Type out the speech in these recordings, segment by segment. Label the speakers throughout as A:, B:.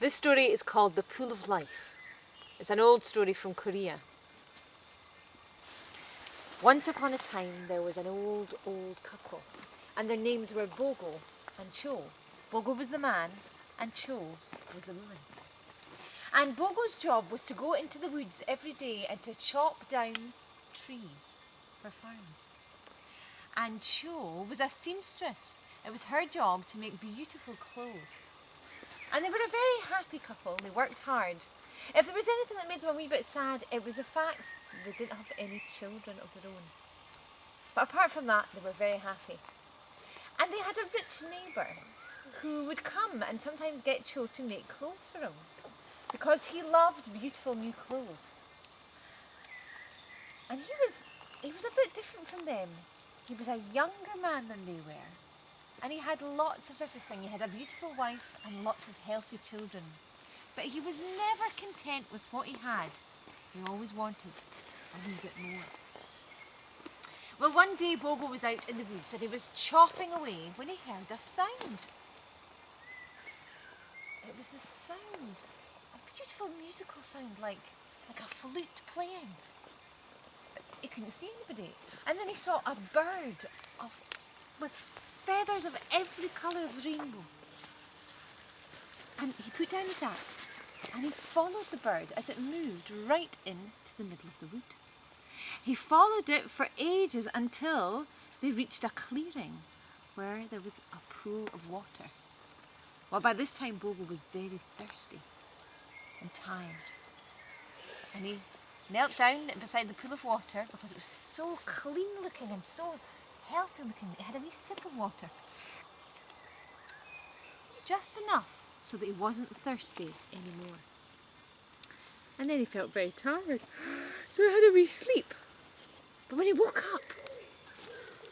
A: This story is called The Pool of Life. It's an old story from Korea. Once upon a time there was an old couple, and their names were Bogo and Cho. Bogo was the man and Cho was the woman. And Bogo's job was to go into the woods every day and to chop down trees for farming. And Cho was a seamstress. It was her job to make beautiful clothes. And they were a very happy couple. They worked hard. If there was anything that made them a wee bit sad, it was the fact they didn't have any children of their own. But apart from that, they were very happy. And they had a rich neighbour who would come and sometimes get Cho to make clothes for him, because he loved beautiful new clothes. And he was a bit different from them. He was a younger man than they were. And he had lots of everything. He had a beautiful wife and lots of healthy children. But he was never content with what he had. He always wanted a wee bit more. Well, one day Bogo was out in the woods and he was chopping away when he heard a sound. It was the sound, a beautiful musical sound, like a flute playing. But he couldn't see anybody. And then he saw a bird with feathers of every colour of the rainbow. And he put down his axe and he followed the bird as it moved right into the middle of the wood. He followed it for ages until they reached a clearing where there was a pool of water. Well, by this time Bogo was very thirsty and tired. And he knelt down beside the pool of water because it was so clean looking and so healthy looking. He had a wee sip of water. Just enough so that he wasn't thirsty anymore. And then he felt very tired, so he had a wee sleep. But when he woke up,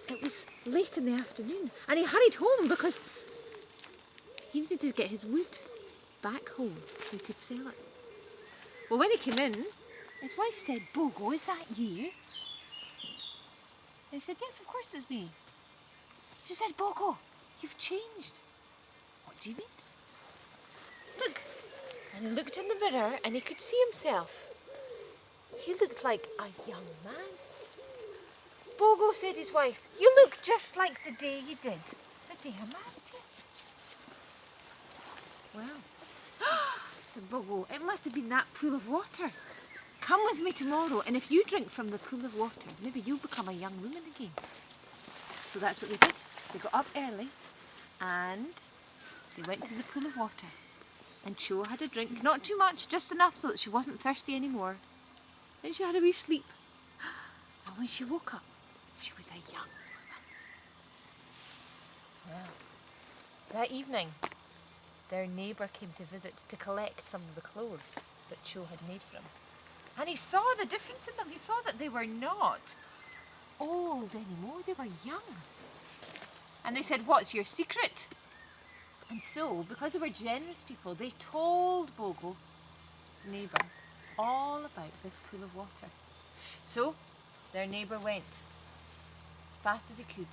A: it was late in the afternoon, and he hurried home because he needed to get his wood back home so he could sell it. Well, when he came in, his wife said, "Bogo, is that you?" And he said, "Yes, of course it's me." She said, "Bogo, you've changed." "What do you mean?" "Look." And he looked in the mirror and he could see himself. He looked like a young man. Bogo said to his wife, "You look just like the day you did, the day I married you." "Well," said Bogo, "it must have been that pool of water. Come with me tomorrow, and if you drink from the pool of water, maybe you'll become a young woman again." So that's what they did. They got up early and they went to the pool of water. And Cho had a drink, not too much, just enough so that she wasn't thirsty anymore. And she had a wee sleep. And when she woke up, she was a young woman. Well, that evening, their neighbour came to visit to collect some of the clothes that Cho had made for him. And he saw the difference in them. He saw that they were not old anymore, they were young. And they said, "What's your secret?" And so, because they were generous people, they told Bogo, his neighbour, all about this pool of water. So, their neighbour went as fast as he could.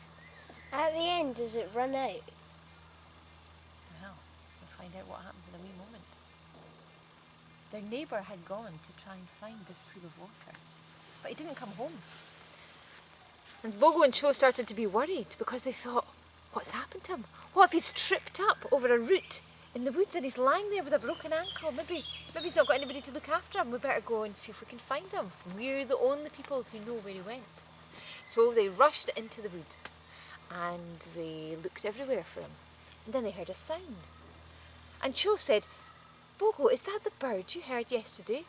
B: At the end, does it run out?
A: Well, we'll find out what happens in a wee moment. Their neighbour had gone to try and find this pool of water, but he didn't come home. And Bogo and Cho started to be worried because they thought, what's happened to him? What if he's tripped up over a root in the woods and he's lying there with a broken ankle? Maybe he's not got anybody to look after him. We better go and see if we can find him. We're the only people who know where he went. So they rushed into the wood and they looked everywhere for him. And then they heard a sound. And Cho said, "Bogo, is that the bird you heard yesterday?"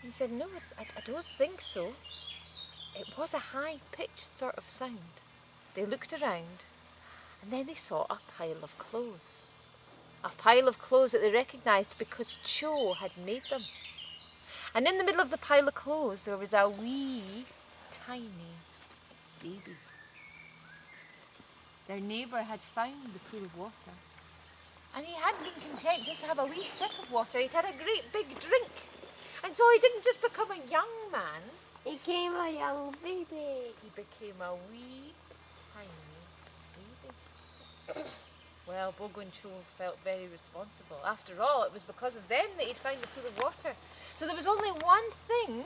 A: And he said, "No, I don't think so." It was a high-pitched sort of sound. They looked around and then they saw a pile of clothes. A pile of clothes that they recognised because Cho had made them. And in the middle of the pile of clothes there was a wee, tiny baby. Their neighbour had found the pool of water. And he hadn't been content just to have a wee sip of water, he'd had a great big drink. And so he didn't just become a young man,
B: He became a young baby.
A: he became a wee, tiny baby. Well, Bogo and Cho felt very responsible. After all, it was because of them that he'd found the pool of water. So there was only one thing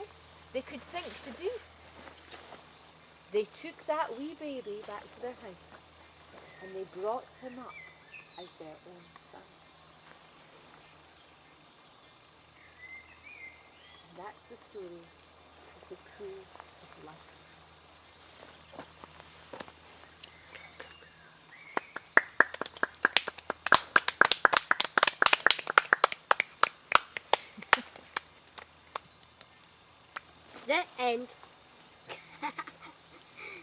A: they could think to do. They took that wee baby back to their house and they brought him up as their own son. And that's the story of the pool of life.
B: The end.